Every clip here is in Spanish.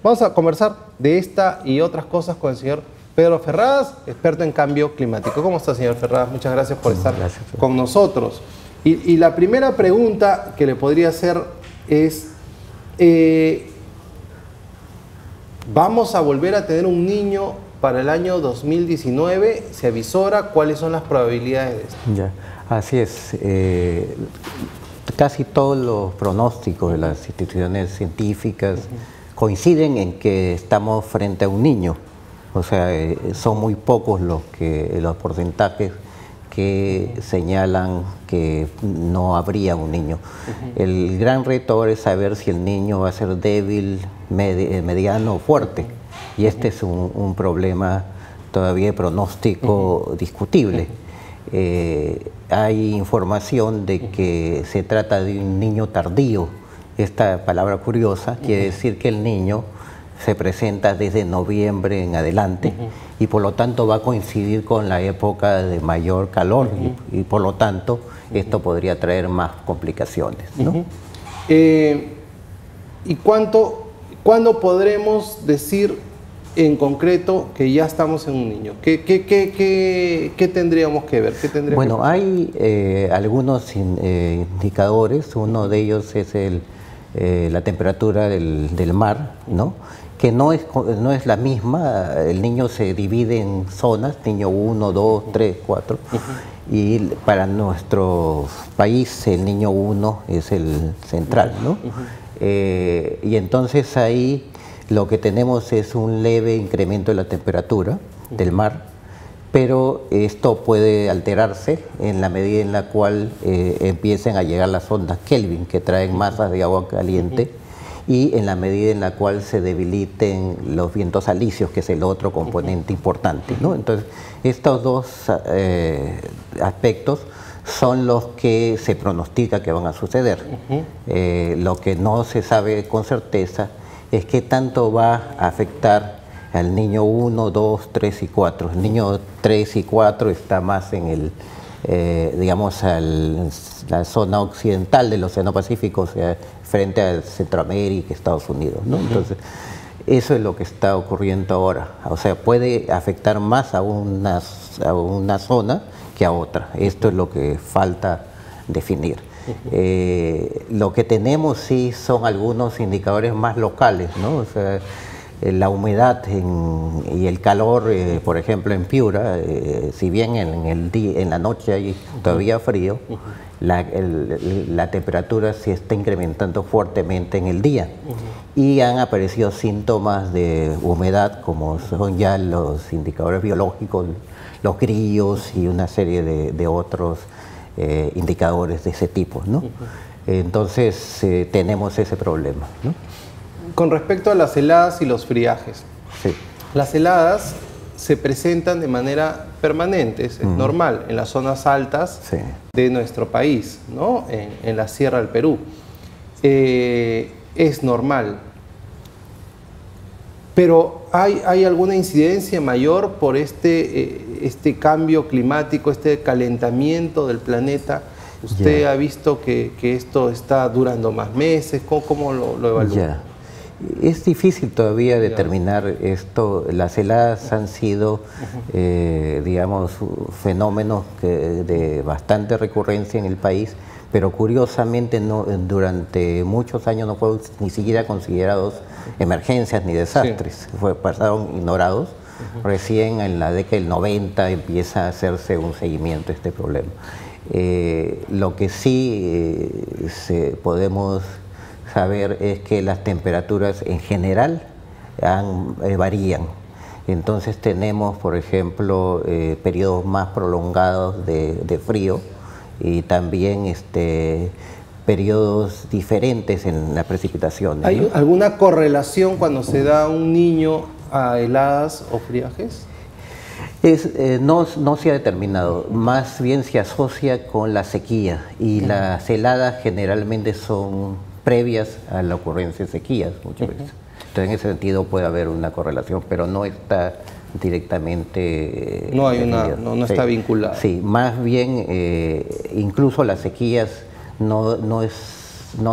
Vamos a conversar de esta y otras cosas con el señor Pedro Ferradas, experto en cambio climático. ¿Cómo está, señor Ferradas? Muchas gracias por estar con nosotros. Y la primera pregunta que le podría hacer es, ¿vamos a volver a tener un niño para el año 2019? ¿Se avisora? ¿Cuáles son las probabilidades de esto? Ya, así es. Casi todos los pronósticos de las instituciones científicas coinciden en que estamos frente a un niño. O sea, son muy pocos los porcentajes que señalan que no habría un niño. El gran reto ahora es saber si el niño va a ser débil, mediano o fuerte. Y este es un problema todavía de pronóstico discutible. Hay información de que se trata de un niño tardío. Esta palabra curiosa quiere decir que el niño se presenta desde noviembre en adelante y por lo tanto va a coincidir con la época de mayor calor y por lo tanto esto podría traer más complicaciones, ¿no? ¿Y cuándo podremos decir en concreto que ya estamos en un niño? ¿Qué tendríamos que ver? Bueno, hay algunos indicadores. Uno de ellos es la temperatura del mar, ¿no? Que no es la misma. El niño se divide en zonas, niño 1, 2, 3, 4. Y para nuestro país el niño 1 es el central, ¿no? Y entonces ahí lo que tenemos es un leve incremento de la temperatura del mar, pero esto puede alterarse en la medida en la cual empiecen a llegar las ondas Kelvin, que traen masas de agua caliente, y en la medida en la cual se debiliten los vientos alisios, que es el otro componente importante, ¿no? Entonces, estos dos aspectos son los que se pronostica que van a suceder. Lo que no se sabe con certeza es qué tanto va a afectar al niño 1, 2, 3 y 4. El niño 3 y 4 está más en digamos, la zona occidental del Océano Pacífico, o sea, frente a Centroamérica, Estados Unidos, ¿no? Entonces, eso es lo que está ocurriendo ahora. O sea, puede afectar más a una zona que a otra. Esto es lo que falta definir. Lo que tenemos sí son algunos indicadores más locales, ¿no? O sea, la humedad y el calor, por ejemplo, en Piura, si bien en la noche hay todavía frío, la temperatura se está incrementando fuertemente en el día. Y han aparecido síntomas de humedad, como son ya los indicadores biológicos, los grillos y una serie de otros indicadores de ese tipo, ¿no? Entonces tenemos ese problema, ¿no? Con respecto a las heladas y los friajes, sí. Las heladas se presentan de manera permanente, es normal, en las zonas altas de nuestro país, ¿no? En la Sierra del Perú. Es normal. Pero ¿hay alguna incidencia mayor por este cambio climático, este calentamiento del planeta? ¿Usted ha visto que esto está durando más meses? ¿Cómo lo evalúa? Es difícil todavía determinar esto. Las heladas han sido, digamos, fenómenos de bastante recurrencia en el país, pero curiosamente durante muchos años no fueron ni siquiera considerados emergencias ni desastres, pasaron ignorados. Recién en la década del 90 empieza a hacerse un seguimiento de este problema. Lo que sí podemos saber es que las temperaturas en general varían. Entonces tenemos, por ejemplo, periodos más prolongados de frío y también periodos diferentes en la precipitación. ¿Hay alguna correlación cuando se da un niño a heladas o friajes? No se ha determinado, más bien se asocia con la sequía y las heladas generalmente son previas a la ocurrencia de sequías muchas veces. Entonces en ese sentido puede haber una correlación, pero no está directamente... No hay no está vinculada. Sí, más bien incluso las sequías no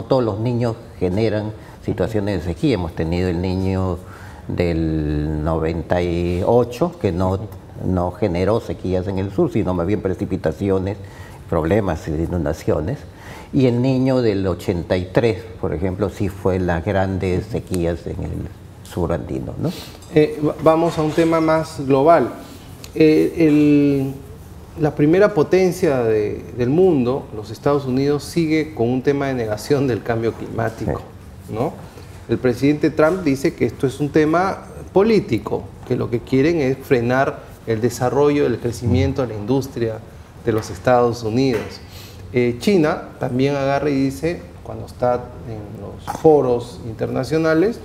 todos los niños generan situaciones de sequía. Hemos tenido el Niño del 98, que no generó sequías en el sur, sino más bien precipitaciones, problemas de inundaciones. Y el Niño del 83, por ejemplo, sí fue las grandes sequías en el sur andino, ¿no? Vamos a un tema más global. La primera potencia del mundo, los Estados Unidos, sigue con un tema de negación del cambio climático, ¿no? El presidente Trump dice que esto es un tema político, que lo que quieren es frenar el desarrollo, el crecimiento de la industria de los Estados Unidos. China también agarra y dice, cuando está en los foros internacionales,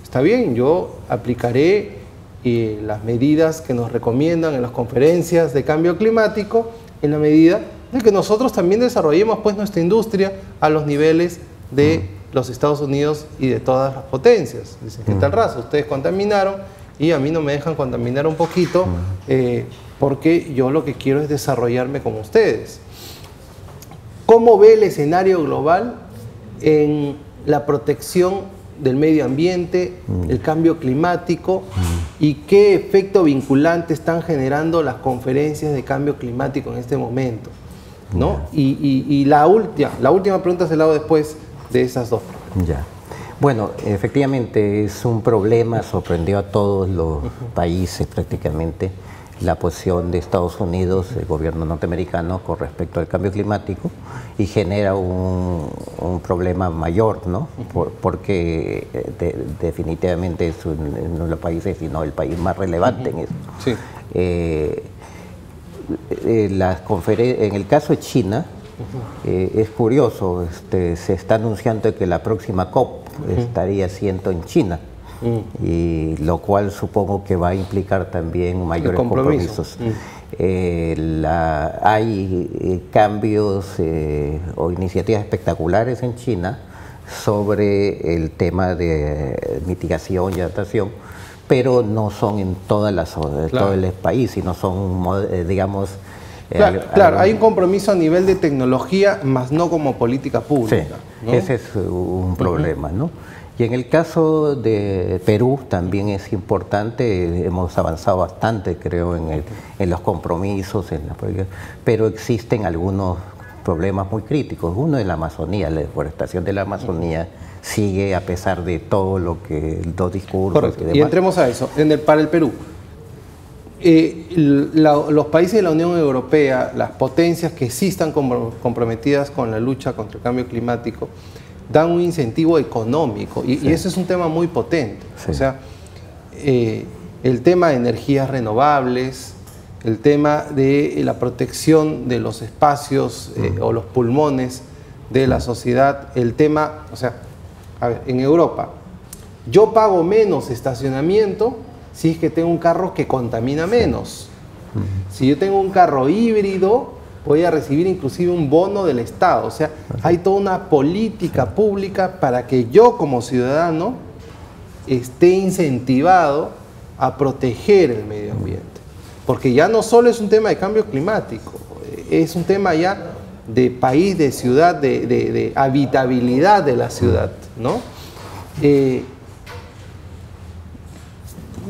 está bien, yo aplicaré las medidas que nos recomiendan en las conferencias de cambio climático, en la medida de que nosotros también desarrollemos pues nuestra industria a los niveles de los Estados Unidos y de todas las potencias. Dicen, ¿qué tal raza? Ustedes contaminaron y a mí no me dejan contaminar un poquito porque yo lo que quiero es desarrollarme como ustedes. ¿Cómo ve el escenario global en la protección del medio ambiente, el cambio climático y qué efecto vinculante están generando las conferencias de cambio climático en este momento, ¿no? Y la última pregunta se la hago después de esas dos. Ya. Bueno, efectivamente es un problema, sorprendió a todos los países prácticamente la posición de Estados Unidos, el gobierno norteamericano, con respecto al cambio climático y genera un problema mayor, ¿no? Porque definitivamente es uno de los países, si no el país más relevante en eso. Sí. En el caso de China, es curioso, se está anunciando que la próxima COP estaría siendo en China. Y lo cual supongo que va a implicar también mayores compromisos. Hay cambios o iniciativas espectaculares en China sobre el tema de mitigación y adaptación, pero no son en todo el país, sino son, digamos... Claro, hay un compromiso a nivel de tecnología, más no como política pública. Sí, ¿no? Ese es un problema, ¿no? Y en el caso de Perú también es importante, hemos avanzado bastante, creo, en los compromisos, pero existen algunos problemas muy críticos. Uno es la Amazonía, la deforestación de la Amazonía sigue a pesar de todo lo que los discursos. Correcto. Y entremos a eso. Para el Perú, los países de la Unión Europea, las potencias que sí están comprometidas con la lucha contra el cambio climático, dan un incentivo económico y ese es un tema muy potente. Sí. O sea, el tema de energías renovables, el tema de la protección de los espacios o los pulmones de la sociedad, el tema, o sea, a ver, en Europa, yo pago menos estacionamiento si es que tengo un carro que contamina menos. Si yo tengo un carro híbrido, voy a recibir inclusive un bono del Estado. O sea, hay toda una política pública para que yo como ciudadano esté incentivado a proteger el medio ambiente. Porque ya no solo es un tema de cambio climático, es un tema ya de país, de ciudad, de habitabilidad de la ciudad, ¿no?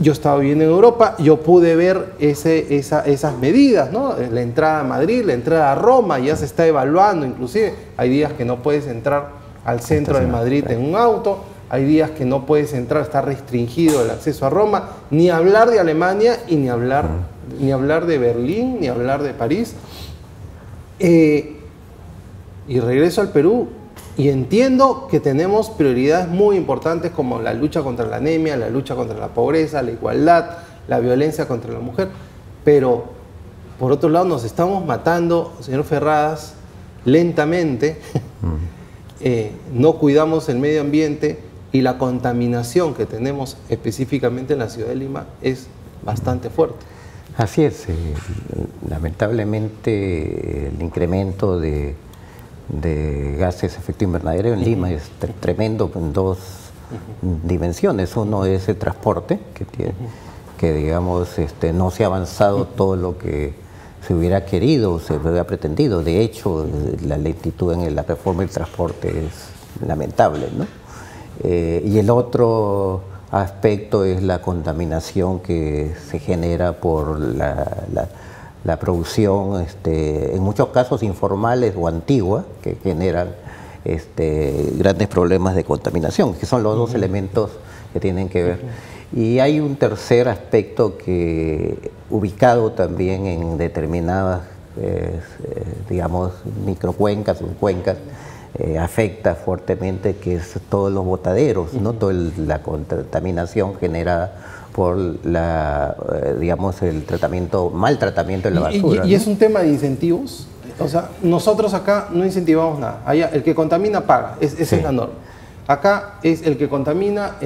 Yo estaba viviendo en Europa, yo pude ver esas medidas, ¿no? La entrada a Madrid, la entrada a Roma, ya se está evaluando, inclusive hay días que no puedes entrar al centro de Madrid en un auto, hay días que no puedes entrar, está restringido el acceso a Roma, ni hablar de Alemania y ni hablar de Berlín, ni hablar de París. Y regreso al Perú. Y entiendo que tenemos prioridades muy importantes como la lucha contra la anemia, la lucha contra la pobreza, la igualdad, la violencia contra la mujer, pero por otro lado nos estamos matando, señor Ferradas, lentamente, no cuidamos el medio ambiente y la contaminación que tenemos específicamente en la ciudad de Lima es bastante fuerte. Así es, lamentablemente el incremento de gases de efecto invernadero en Lima es tremendo en dos dimensiones. Uno es el transporte, que digamos no se ha avanzado todo lo que se hubiera querido, se hubiera pretendido. De hecho, la lentitud en la reforma del transporte es lamentable, ¿no? Y el otro aspecto es la contaminación que se genera por la producción, en muchos casos informales o antigua, que generan grandes problemas de contaminación, que son los dos elementos que tienen que ver. Y hay un tercer aspecto que, ubicado también en determinadas, digamos, microcuencas o cuencas, afecta fuertemente, que es todos los botaderos, ¿no? Toda la contaminación generada por digamos, el mal tratamiento de la basura. ¿Y es un tema de incentivos? O sea, nosotros acá no incentivamos nada. Allá, el que contamina paga, esa es la norma. Acá es el que contamina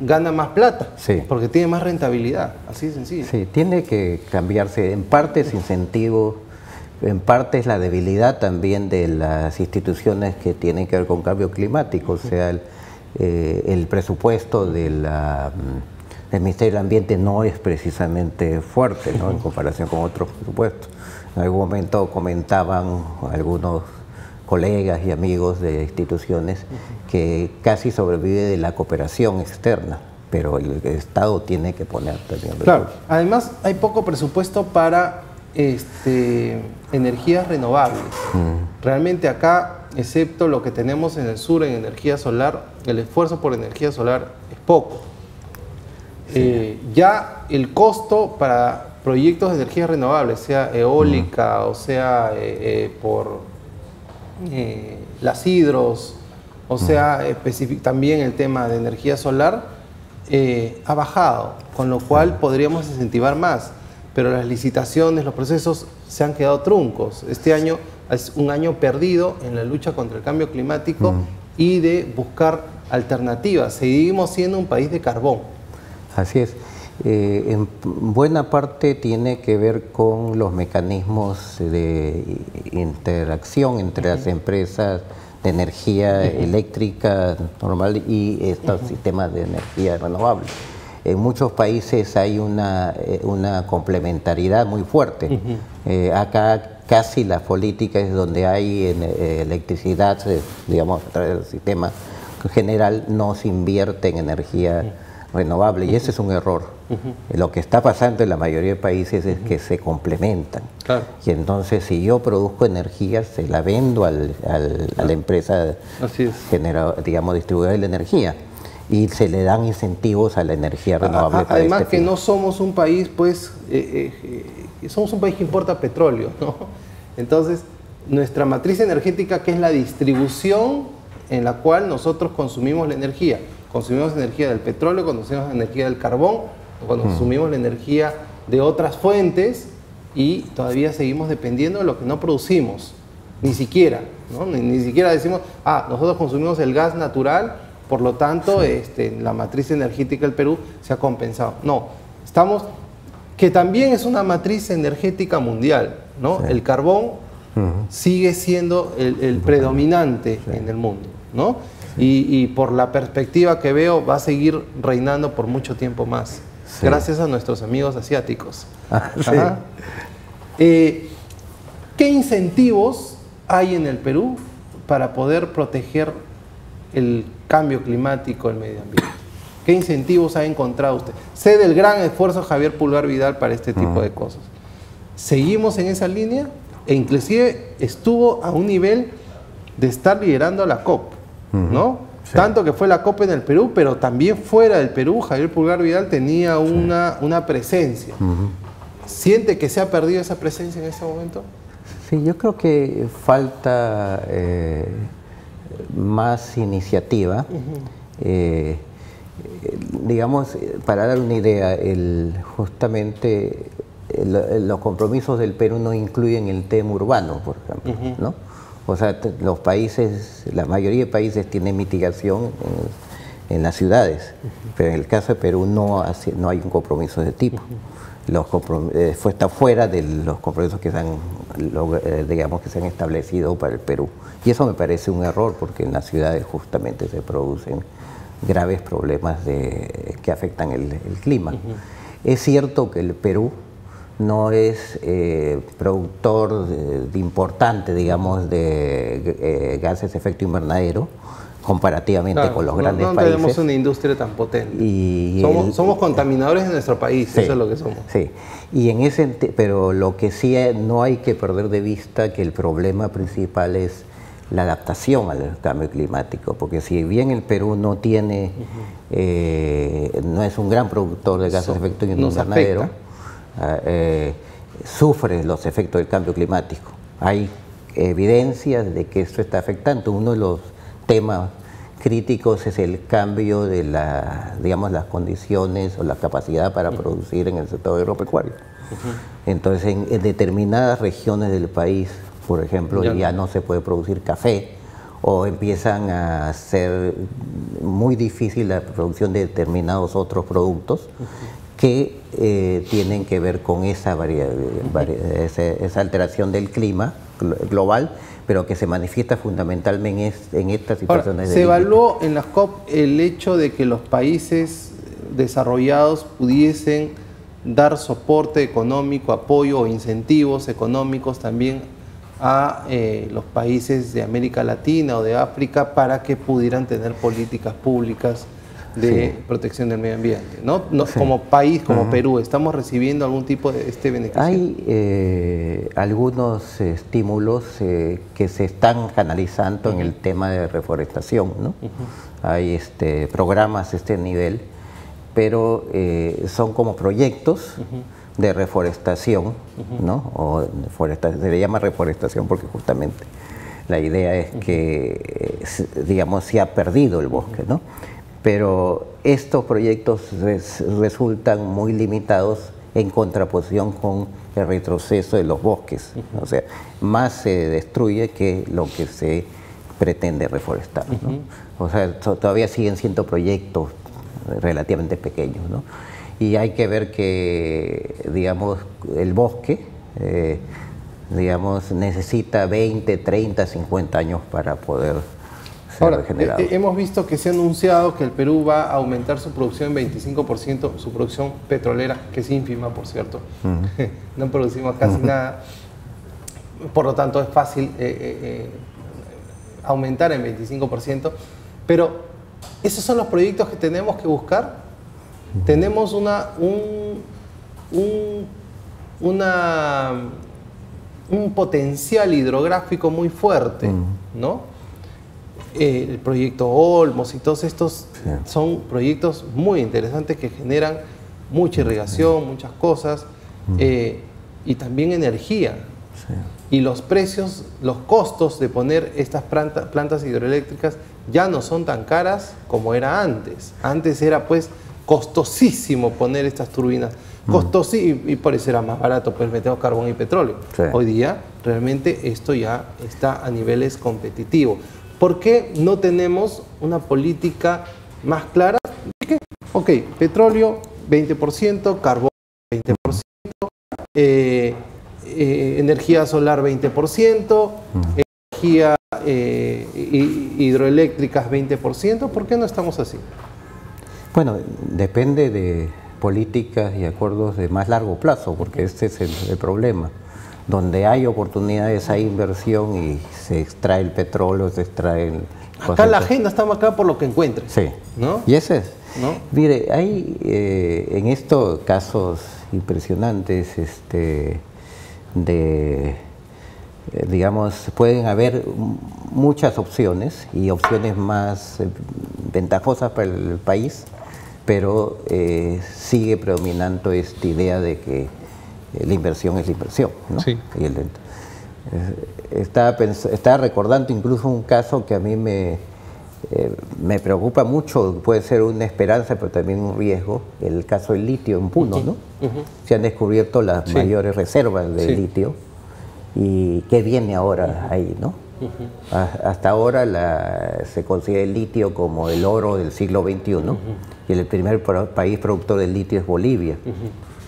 gana más plata, porque tiene más rentabilidad, así de sencillo. Sí, tiene que cambiarse. En parte es incentivo, en parte es la debilidad también de las instituciones que tienen que ver con cambio climático, o sea, el presupuesto del Ministerio del Ambiente no es precisamente fuerte, ¿no? En comparación con otros presupuestos. En algún momento comentaban algunos colegas y amigos de instituciones que casi sobrevive de la cooperación externa, pero el Estado tiene que poner también. Claro, además hay poco presupuesto para energías renovables. Realmente acá, excepto lo que tenemos en el sur en energía solar, el esfuerzo por energía solar es poco. Ya el costo para proyectos de energías renovables, sea eólica o sea por las hidros, o sea también el tema de energía solar, ha bajado, con lo cual podríamos incentivar más, pero las licitaciones, los procesos se han quedado truncos. Este año es un año perdido en la lucha contra el cambio climático y de buscar alternativas. Seguimos siendo un país de carbón. Así es. En buena parte tiene que ver con los mecanismos de interacción entre las empresas de energía eléctrica normal y estos sistemas de energía renovable. En muchos países hay una complementariedad muy fuerte. Acá casi la política es donde hay electricidad, digamos, a través del sistema general, no se invierte en energía renovable, y ese es un error. Lo que está pasando en la mayoría de países es que se complementan. Claro. Y entonces, si yo produzco energía, se la vendo a la empresa digamos, distribuidora de la energía, y se le dan incentivos a la energía renovable. Además que no somos un país, pues, somos un país que importa petróleo, ¿no? Entonces, nuestra matriz energética, que es la distribución en la cual nosotros consumimos la energía. Consumimos energía del petróleo, consumimos energía del carbón, consumimos la energía de otras fuentes, y todavía seguimos dependiendo de lo que no producimos. Ni siquiera, ¿no? Ni siquiera decimos, nosotros consumimos el gas natural, por lo tanto la matriz energética del Perú se ha compensado. No, que también es una matriz energética mundial, ¿no? El carbón sigue siendo el predominante en el mundo, ¿no? Y por la perspectiva que veo, va a seguir reinando por mucho tiempo más, gracias a nuestros amigos asiáticos. ¿Qué incentivos hay en el Perú para poder proteger el cambio climático, el medio ambiente? ¿Qué incentivos ha encontrado usted? Sé del gran esfuerzo de Javier Pulgar Vidal para este tipo de cosas. ¿Seguimos en esa línea? E inclusive estuvo a un nivel de estar liderando la COP, ¿no? Tanto que fue la COP en el Perú, pero también fuera del Perú, Javier Pulgar Vidal tenía una presencia. ¿Siente que se ha perdido esa presencia en este momento? Sí, yo creo que falta más iniciativa. Digamos, para dar una idea, justamente los compromisos del Perú no incluyen el tema urbano, por ejemplo, ¿no? O sea, los países, la mayoría de países tienen mitigación en las ciudades, pero en el caso de Perú no hay un compromiso de tipo. Está fuera de los compromisos que digamos, que se han establecido para el Perú. Y eso me parece un error, porque en las ciudades justamente se producen graves problemas que afectan el clima. Es cierto que el Perú no es productor importante, digamos, de gases de efecto invernadero, comparativamente claro, con los grandes no países. No tenemos una industria tan potente. Y somos contaminadores de nuestro país, sí, eso es lo que somos. Sí, y en ese, pero lo que sí no hay que perder de vista que el problema principal es la adaptación al cambio climático, porque si bien el Perú no tiene, no es un gran productor de gases de efecto invernadero, sufre los efectos del cambio climático. Hay evidencias de que esto está afectando. Uno de los temas críticos es el cambio de digamos, las condiciones o la capacidad para producir en el sector agropecuario. Entonces, en determinadas regiones del país, por ejemplo, ya no se puede producir café, o empiezan a ser muy difícil la producción de determinados otros productos que tienen que ver con esa alteración del clima global, pero que se manifiesta fundamentalmente en estas situaciones. Ahora, ¿se evaluó en las COP el hecho de que los países desarrollados pudiesen dar soporte económico, apoyo o incentivos económicos también a los países de América Latina o de África para que pudieran tener políticas públicas de protección del medio ambiente? ¿No? Como país, como Perú, ¿estamos recibiendo algún tipo de beneficio? Hay algunos estímulos que se están canalizando en el tema de reforestación, ¿no? Hay programas de este nivel, pero son como proyectos de reforestación, ¿no? O se le llama reforestación porque justamente la idea es que, digamos, se ha perdido el bosque, ¿no? Pero estos proyectos resultan muy limitados en contraposición con el retroceso de los bosques. O sea, más se destruye que lo que se pretende reforestar, ¿no? O sea, todavía siguen siendo proyectos relativamente pequeños, ¿no? Y hay que ver que, digamos, el bosque, digamos, necesita 20, 30, 50 años para poder ser regenerado. Hemos visto que se ha anunciado que el Perú va a aumentar su producción en 25%, su producción petrolera, que es ínfima, por cierto. No producimos casi nada. Por lo tanto, es fácil aumentar en 25%. Pero, ¿esos son los proyectos que tenemos que buscar? Tenemos un potencial hidrográfico muy fuerte, ¿no? El proyecto Olmos y todos estos son proyectos muy interesantes que generan mucha irrigación, muchas cosas, y también energía. Y los precios, los costos de poner estas plantas hidroeléctricas ya no son tan caras como era antes. Antes era pues costosísimo poner estas turbinas, costosísimo, y por eso era más barato, pues metemos carbón y petróleo. Hoy día realmente esto ya está a niveles competitivos. ¿Por qué no tenemos una política más clara? Ok, petróleo 20%, carbón 20%, energía solar 20%, energía hidroeléctricas 20%. ¿Por qué no estamos así? Bueno, depende de políticas y acuerdos de más largo plazo, porque este es el problema. Donde hay oportunidades, hay inversión y se extrae el petróleo, se extraen... Acá la agenda está marcada por lo que encuentres. Sí, ¿no? Y ese es. ¿No? Mire, hay en estos casos impresionantes digamos, pueden haber muchas opciones y opciones más ventajosas para el país, pero sigue predominando esta idea de que la inversión es la inversión, ¿no? Sí. Y estaba recordando incluso un caso que a mí me preocupa mucho, puede ser una esperanza, pero también un riesgo, el caso del litio en Puno, ¿no? Se han descubierto las mayores reservas de litio, y ¿qué viene ahora ahí, no? Hasta ahora se considera el litio como el oro del siglo XXI, y el primer país productor de litio es Bolivia,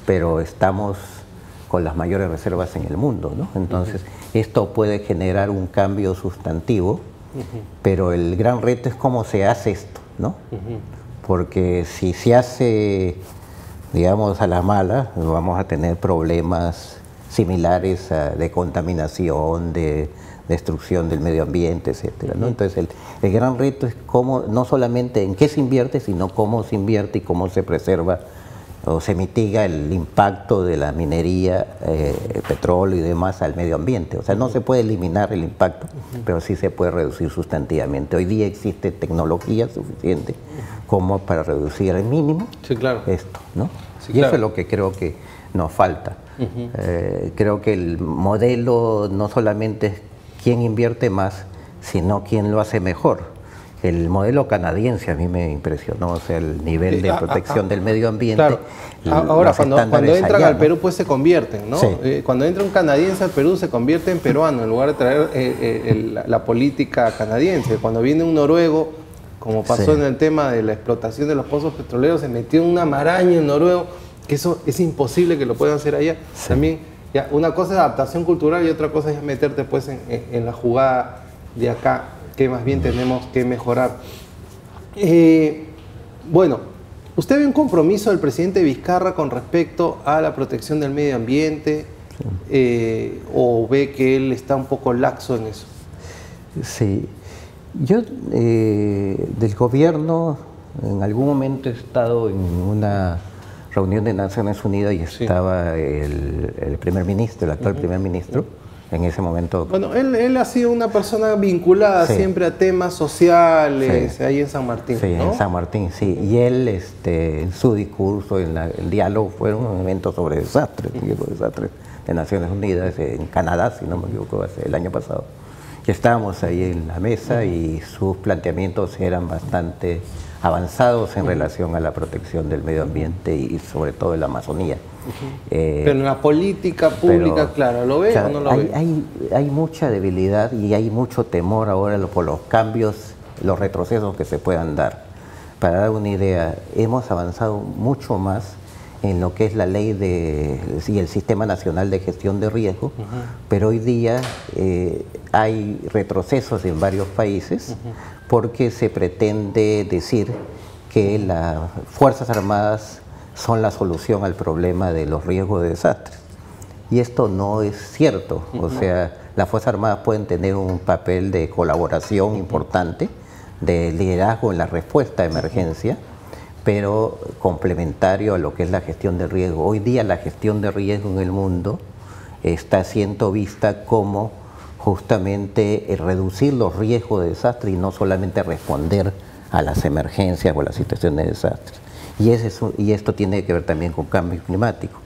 pero estamos con las mayores reservas en el mundo, ¿no? Entonces, esto puede generar un cambio sustantivo, pero el gran reto es cómo se hace esto, ¿no? Porque si se hace, digamos, a la mala, vamos a tener problemas similares de contaminación, de destrucción del medio ambiente, etcétera, ¿no? Entonces el gran reto es cómo, no solamente en qué se invierte, sino cómo se invierte y cómo se preserva o se mitiga el impacto de la minería, petróleo y demás al medio ambiente. O sea, no se puede eliminar el impacto, pero sí se puede reducir sustantivamente. Hoy día existe tecnología suficiente como para reducir al mínimo esto, ¿no? Y eso es lo que creo que nos falta. Creo que el modelo no solamente es quién invierte más, sino quién lo hace mejor. El modelo canadiense a mí me impresionó, o sea, el nivel de protección del medio ambiente. Claro. Ahora, cuando entran al Perú, pues se convierten, ¿no? Sí. Cuando entra un canadiense al Perú, se convierte en peruano, en lugar de traer la política canadiense. Cuando viene un noruego, como pasó en el tema de la explotación de los pozos petroleros, se metió una maraña en noruego, que eso es imposible que lo puedan hacer allá. Sí. También, ya, una cosa es adaptación cultural y otra cosa es meterte pues en la jugada de acá, que más bien tenemos que mejorar. Bueno, ¿usted ve un compromiso del presidente Vizcarra con respecto a la protección del medio ambiente? ¿O ve que él está un poco laxo en eso? Sí, yo del gobierno en algún momento he estado en una reunión de Naciones Unidas y estaba el primer ministro, el actual primer ministro. En ese momento. Bueno, él ha sido una persona vinculada siempre a temas sociales, ahí en San Martín. Sí, ¿no? En San Martín, sí. Y él, en su discurso, el diálogo, fueron un evento sobre desastres, de Naciones Unidas, en Canadá, si no me equivoco, el año pasado. Y estábamos ahí en la mesa y sus planteamientos eran bastante avanzados en relación a la protección del medio ambiente y sobre todo de la Amazonía. Pero en la política pública, claro, ¿lo ve o no lo ve? Hay mucha debilidad y hay mucho temor ahora por los cambios, los retrocesos que se puedan dar. Para dar una idea, hemos avanzado mucho más en lo que es la ley y el Sistema Nacional de Gestión de Riesgo, pero hoy día hay retrocesos en varios países porque se pretende decir que las Fuerzas Armadas son la solución al problema de los riesgos de desastres. Y esto no es cierto. O sea, las Fuerzas Armadas pueden tener un papel de colaboración importante, de liderazgo en la respuesta a emergencia, pero complementario a lo que es la gestión de riesgo. Hoy día la gestión de riesgo en el mundo está siendo vista como justamente reducir los riesgos de desastre y no solamente responder a las emergencias o a las situaciones de desastre. Y esto tiene que ver también con cambio climático.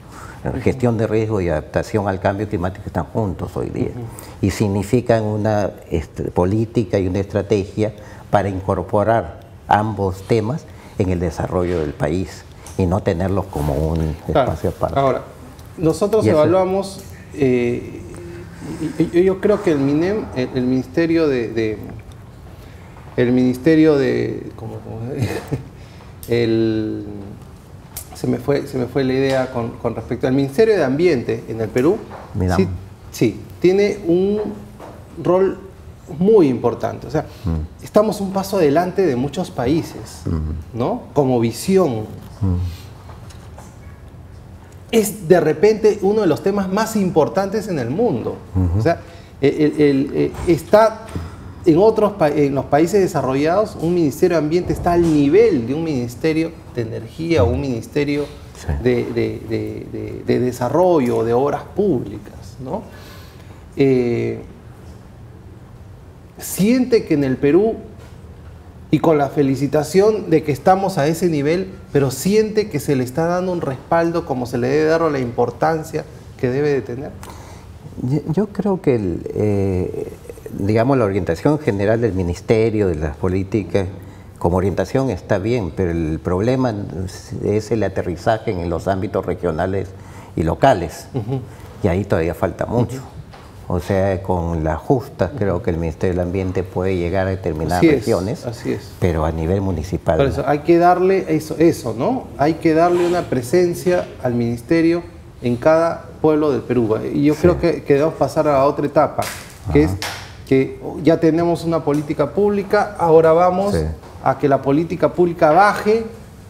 La gestión de riesgo y adaptación al cambio climático están juntos hoy día y significan una política y una estrategia para incorporar ambos temas en el desarrollo del país y no tenerlos como un espacio aparte. Ahora, nosotros evaluamos, yo creo que el MINEM, el Ministerio de se me fue la idea con respecto al Ministerio de Ambiente en el Perú. Sí, tiene un rol muy importante. O sea, estamos un paso adelante de muchos países, ¿no? Como visión. Es de repente uno de los temas más importantes en el mundo. O sea, está en los países desarrollados, un Ministerio de Ambiente está al nivel de un Ministerio de Energía o un Ministerio de Desarrollo, de Obras Públicas, ¿no? Siente que en el Perú, y con la felicitación de que estamos a ese nivel, pero siente que se le está dando un respaldo como se le debe dar o la importancia que debe de tener. Yo creo que digamos, la orientación general del Ministerio, de las políticas, como orientación está bien, pero el problema es el aterrizaje en los ámbitos regionales y locales, y ahí todavía falta mucho. O sea, con las justas creo que el Ministerio del Ambiente puede llegar a determinadas regiones, pero a nivel municipal. Por eso hay que darle eso, ¿no? Hay que darle una presencia al Ministerio en cada pueblo del Perú. Y yo creo que debemos pasar a otra etapa, que es que ya tenemos una política pública, ahora vamos a que la política pública baje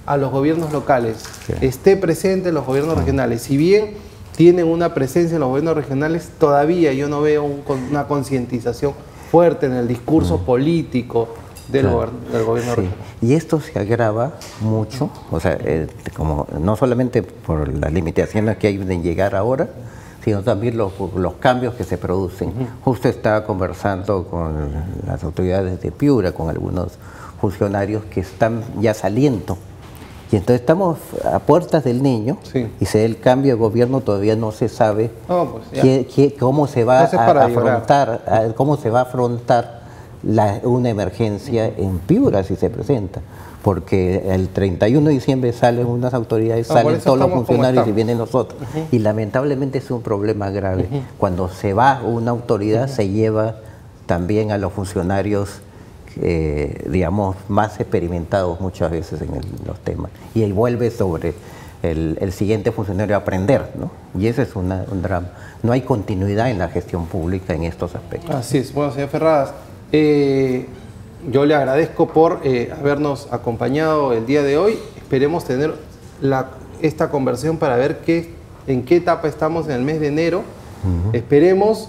a los gobiernos locales, esté presente en los gobiernos regionales. Si bien tienen una presencia en los gobiernos regionales, todavía yo no veo una concientización fuerte en el discurso político del gobierno regional. Y esto se agrava mucho, o sea, como no solamente por las limitaciones que hay de llegar ahora, sino también los cambios que se producen. Justo estaba conversando con las autoridades de Piura, con algunos funcionarios que están ya saliendo. Y entonces estamos a puertas del niño, y si el cambio de gobierno todavía no se sabe cómo se va a afrontar una emergencia en Piura si se presenta. Porque el 31 de diciembre salen unas autoridades, salen todos los funcionarios y vienen nosotros. Y lamentablemente es un problema grave. Cuando se va una autoridad, se lleva también a los funcionarios, digamos, más experimentados muchas veces en los temas. Y ahí vuelve sobre el siguiente funcionario a aprender, ¿no? Y ese es un drama. No hay continuidad en la gestión pública en estos aspectos. Así es. Bueno, señor Ferradas, yo le agradezco por habernos acompañado el día de hoy. Esperemos tener esta conversación para ver en qué etapa estamos en el mes de enero. Esperemos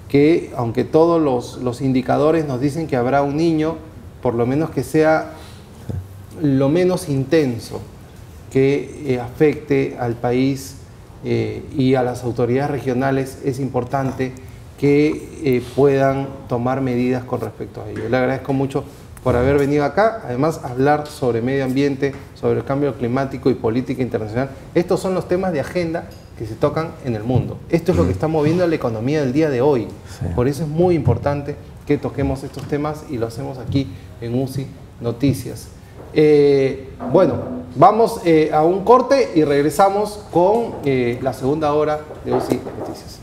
que, aunque todos los indicadores nos dicen que habrá un niño, por lo menos que sea lo menos intenso, que afecte al país y a las autoridades regionales. Es importante que puedan tomar medidas con respecto a ello. Le agradezco mucho por haber venido acá, además hablar sobre medio ambiente, sobre el cambio climático y política internacional. Estos son los temas de agenda que se tocan en el mundo. Esto es lo que está moviendo la economía del día de hoy. Por eso es muy importante que toquemos estos temas y lo hacemos aquí en UCI Noticias. Bueno, vamos a un corte y regresamos con la segunda hora de UCI Noticias.